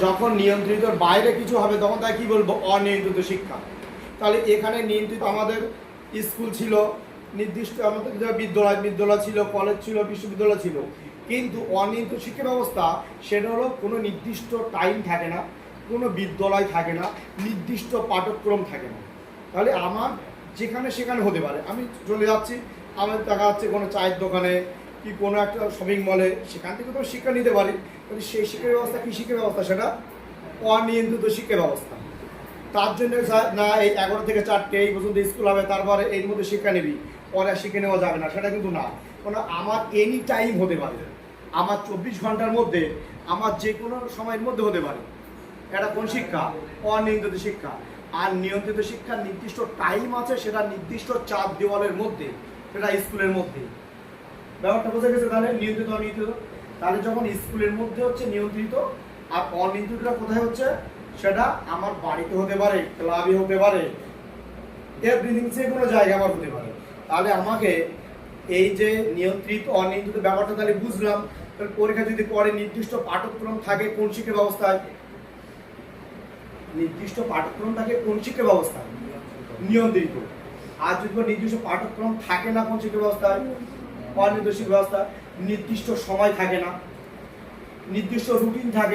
যখন নিয়ন্ত্রিত বাইরে কিছু হবে তখন তাই কি বলবো, অনিয়ন্ত্রিত শিক্ষা। তাহলে এখানে নিয়ন্ত্রিত আমাদের স্কুল ছিল, নির্দিষ্ট আমাদের বিদ্যালয় ছিল, কলেজ ছিল, বিশ্ববিদ্যালয় ছিল, কিন্তু অনিয়ন্ত্রিত শিক্ষা ব্যবস্থা সেটা হলো কোনো নির্দিষ্ট টাইম থাকে না, কোনো বিদ্যালয় থাকে না, নির্দিষ্ট পাঠ্যক্রম থাকে না। তাহলে আমার যেখানে সেখানে হতে পারে, আমি চলে যাচ্ছি, আমার দেখা যাচ্ছে কোনো চায়ের দোকানে কি কোনো একটা শপিং মলে, সেখান থেকে তো শিক্ষা নিতে পারি, কিন্তু সেই শিক্ষা ব্যবস্থা কী শিক্ষা ব্যবস্থা, সেটা অনিয়ন্ত্রিত শিক্ষা ব্যবস্থা। তার জন্য না এই 11 থেকে 4টে এই পর্যন্ত স্কুল হবে, তারপরে এর মধ্যে শিক্ষা নিবি, পরে শিখে নেওয়া যাবে না, সেটা কিন্তু না। কারণ আমার এনি টাইম হতে পারে, আমার 24 ঘন্টার মধ্যে, আমার যে কোনো সময়ের মধ্যে হতে পারে। এটা কোন শিক্ষা? অনিয়ন্ত্রিত শিক্ষা। আর নিয়ন্ত্রিত শিক্ষার নির্দিষ্ট টাইম আছে, সেটা নির্দিষ্ট 4 দেওয়ালের মধ্যে, সেটা স্কুলের মধ্যে। ব্যাপারটা বোঝা গেছে? তাহলে নিয়ন্ত্রিত অনিয়ন্ত্রিত, তাহলে যখন স্কুলের মধ্যে হচ্ছে নিয়ন্ত্রিত, আর অনিয়ন্ত্রিতটা কোথায় হচ্ছে, সেটা আমার বাড়িতে হতে পারে, ক্লাবে হতে পারে, এভরিথিং, যে কোনো জায়গায় আমার হতে পারে। তাহলে আমাকে এই যে নিয়ন্ত্রিত অনিয়ন্ত্রিত ব্যাপারটা তাহলে বুঝলাম। তাহলে পরীক্ষা যদি পরে নির্দিষ্ট পাঠ্যক্রম থাকে কোন শিক্ষা ব্যবস্থায়, নির্দিষ্ট পাঠ্যক্রম থাকে কোন শিক্ষা ব্যবস্থায়, নিয়ন্ত্রিত। আর যদি নির্দিষ্ট পাঠ্যক্রম থাকে না কোন শিক্ষা ব্যবস্থায়, অনির্দিষ্ট শিক্ষা ব্যবস্থা, নির্দিষ্ট সময় থাকে না, নির্দিষ্ট রুটিন থাকে।